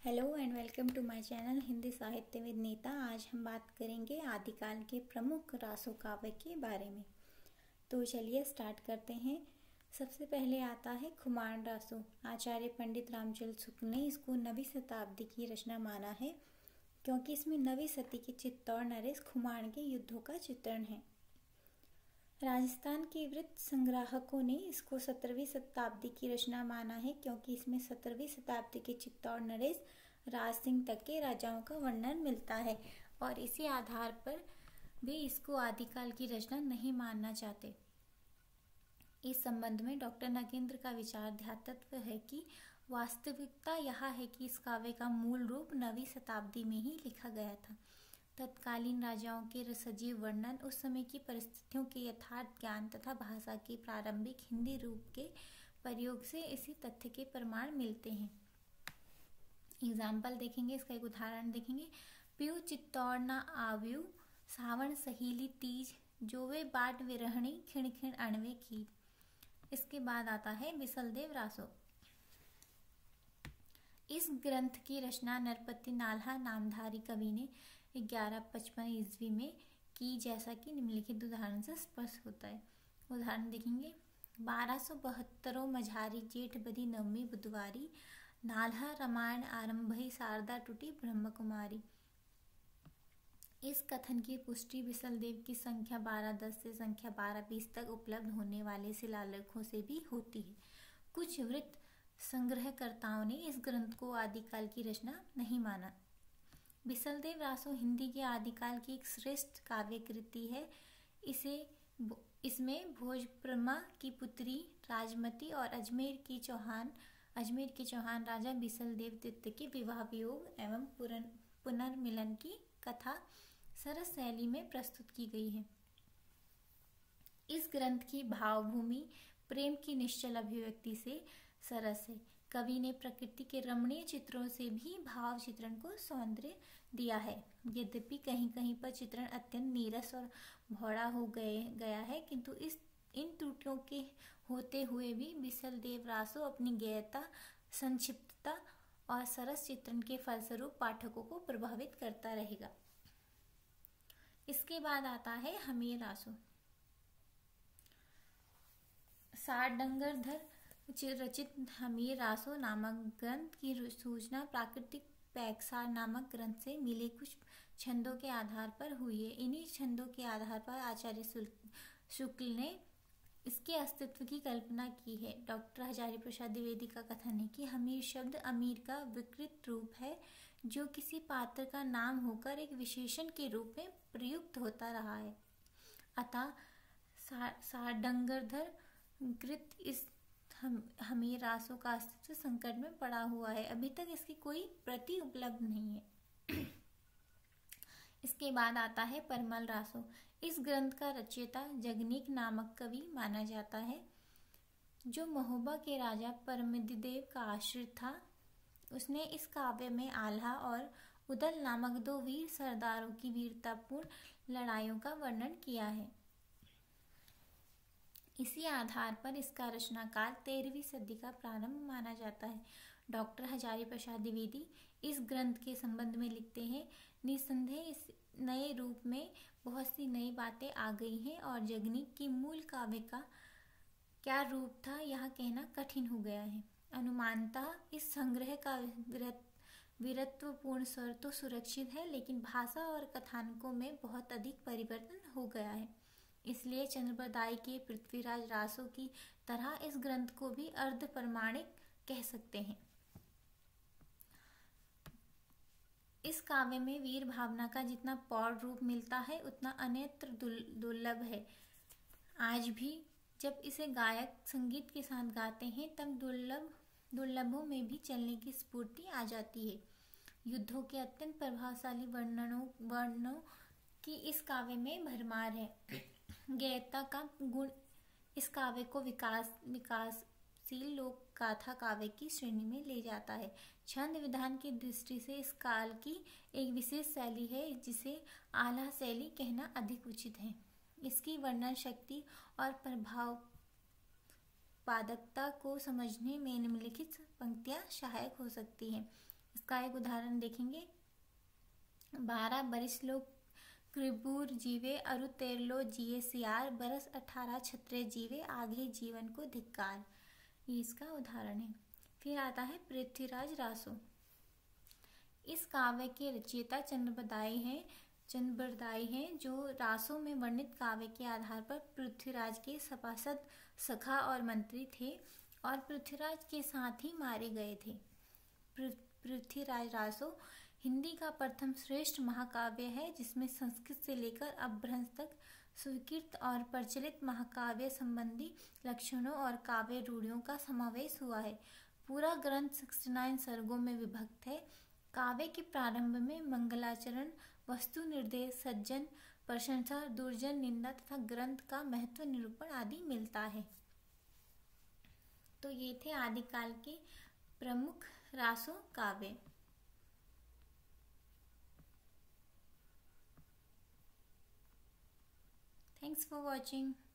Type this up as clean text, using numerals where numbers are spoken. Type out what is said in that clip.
Hello and welcome to my channel Hindi साहित्य with Nita. आज हम बात करेंगे आदिकाल के प्रमुख रासो काव्य के बारे में। तो चलिए स्टार्ट करते हैं। सबसे पहले आता है खुमान रासो। आचार्य पंडित रामचंद्र शुक्ल ने इसको 9वीं शताब्दी की रचना माना है, क्योंकि इसमें 9वीं सदी के चित्तौड़ नरेश खुमान के युद्धों का चित्रण है। राजस्थान के वृत्त संग्राहकों ने इसको 17वीं शताब्दी की रचना माना है, क्योंकि इसमें 17वीं शताब्दी के चित्तौड़ नरेश राज सिंह तक के राजाओं का वर्णन मिलता है और इसी आधार पर भी इसको आदिकाल की रचना नहीं मानना चाहते। इस संबंध में डॉक्टर नगेंद्र का विचार ध्यातत्व है कि वास्तविकता यह है कि इस काव्य का मूल रूप 9वीं शताब्दी में ही लिखा गया था। तत्कालीन राजाओं के सजीव वर्णन, उस समय की परिस्थितियों के यथार्थ ज्ञान तथा भाषा के प्रारंभिक हिंदी रूप के प्रयोग से इसी तथ्य के प्रमाण मिलते हैं। एग्जाम्पल देखेंगे, इसका एक उदाहरण देखेंगे। प्यू चित्तौड़ न आव्यू सावन सहीली तीज, जोवे बाट विरहणी खिण खिण अणवे की। इसके बाद आता है बिसलदेव रासो। इस ग्रंथ की रचना नरपति नाल्हा नामधारी कवि ने 1155 ईस्वी में की, जैसा कि निम्नलिखित उदाहरण से स्पष्ट होता है। उदाहरण देखेंगे। 1272 मझारी जेठ बदी नवमी बुधवारी, नाल्हा रामायण आरंभई शारदा टूटी ब्रह्म कुमारी। इस कथन की पुष्टि बिसलदेव की संख्या 1210 से संख्या 1220 तक उपलब्ध होने वाले शिलालेखों से भी होती है। कुछ वृत्त संग्रहकर्ताओं ने इस ग्रंथ को आदिकाल की रचना नहीं माना। बिसलदेव रासो हिंदी के आदिकाल की एक श्रेष्ठ काव्य कृति है। इसमें भोजप्रमा की पुत्री राजमती और अजमेर के चौहान राजा बिसलदेव तृतीय के विवाह वियोग एवं पुनर्मिलन की कथा सरस शैली में प्रस्तुत की गई है। इस ग्रंथ की भावभूमि प्रेम की निश्चल अभिव्यक्ति से सरस है। कवि ने प्रकृति के रमणीय चित्रों से भी भाव चित्रण को सौंदर्य दिया है। यद्यपि कहीं कहीं पर चित्रण अत्यंत नीरस और भौड़ा हो गया है, किंतु इन त्रुटियों के होते हुए भी बिसलदेव रासो अपनी गहनता, संक्षिप्तता और सरस चित्रण के फलस्वरूप पाठकों को प्रभावित करता रहेगा। इसके बाद आता है हमीर रासो। सारडंगरधर रचित हमीर रासो नामक ग्रंथ की सूचना प्राकृतिक पैकसार नामक ग्रंथ से मिले कुछ छंदों के आधार पर हुई है। इन्हीं छंदों के आधार पर आचार्य शुक्ल ने इसके अस्तित्व की कल्पना की है। डॉक्टर हजारी प्रसाद द्विवेदी का कथन है कि हमीर शब्द अमीर का विकृत रूप है, जो किसी पात्र का नाम होकर एक विशेषण के रूप में प्रयुक्त होता रहा है। अतः सारडंगरधर कृत इस हमीर रासो का अस्तित्व संकट में पड़ा हुआ है। अभी तक इसकी कोई प्रति उपलब्ध नहीं है। इसके बाद आता है परमल रासो। इस ग्रंथ का रचयिता जगनीक नामक कवि माना जाता है, जो महोबा के राजा परमदिदेव का आश्रित था। उसने इस काव्य में आल्हा और उदल नामक 2 वीर सरदारों की वीरतापूर्ण लड़ाइयों का वर्णन किया है। इसी आधार पर इसका रचनाकाल 13वीं सदी का प्रारंभ माना जाता है। डॉक्टर हजारी प्रसाद द्विवेदी इस ग्रंथ के संबंध में लिखते हैं, निसंदेह इस नए रूप में बहुत सी नई बातें आ गई हैं और जगनीक की मूल काव्य का क्या रूप था यह कहना कठिन हो गया है। अनुमानतः इस संग्रह का वीरत्वपूर्ण स्वर तो सुरक्षित है, लेकिन भाषा और कथानकों में बहुत अधिक परिवर्तन हो गया है। इसलिए चंद्रबरदाई के पृथ्वीराज रासो की तरह इस ग्रंथ को भी अर्ध प्रमाणिक कह सकते हैं। इस काव्य में वीर भावना का जितना पौढ़ रूप मिलता है, उतना अन्यत्र दुर्लभ है। आज भी जब इसे गायक संगीत के साथ गाते हैं, तब दुर्लभों में भी चलने की स्फूर्ति आ जाती है। युद्धों के अत्यंत प्रभावशाली वर्णनों की इस काव्य में भरमार है। गहनता का गुण इस काव्य को विकासशील लोक गाथा काव्य की श्रेणी में ले जाता है। छंद विधान की दृष्टि से इस काल की एक विशेष शैली है, जिसे आल्हा शैली कहना अधिक उचित है। इसकी वर्णन शक्ति और प्रभाव पादकता को समझने में निम्नलिखित पंक्तियां सहायक हो सकती हैं। इसका एक उदाहरण देखेंगे। 12 बरिस लो कृबूर जीवे अरु तेरलो जिए सियार बरस 18 छत्रे जीवे आगे जीवन को धिक्कार। ये इसका उदाहरण है। फिर आता है पृथ्वीराज रासो। इस काव्य के रचयिता चंद्रबरदाई हैं, जो रासो में वर्णित काव्य के आधार पर पृथ्वीराज के सभासद, सखा और मंत्री थे और पृथ्वीराज के साथ ही मारे गए थे। पृथ्वीराज रासो हिंदी का प्रथम श्रेष्ठ महाकाव्य है, जिसमें संस्कृत से लेकर अपभ्रंश तक स्वीकृत और प्रचलित महाकाव्य संबंधी लक्षणों और काव्य रूढ़ियों का समावेश हुआ है। पूरा ग्रंथ 69 सर्गों में विभक्त है। काव्य के प्रारंभ में मंगलाचरण, वस्तु निर्देश, सज्जन प्रशंसा, दुर्जन निंदा तथा ग्रंथ का महत्व निरूपण आदि मिलता है। तो ये थे आदिकाल के प्रमुख रासो काव्य। Thanks for watching.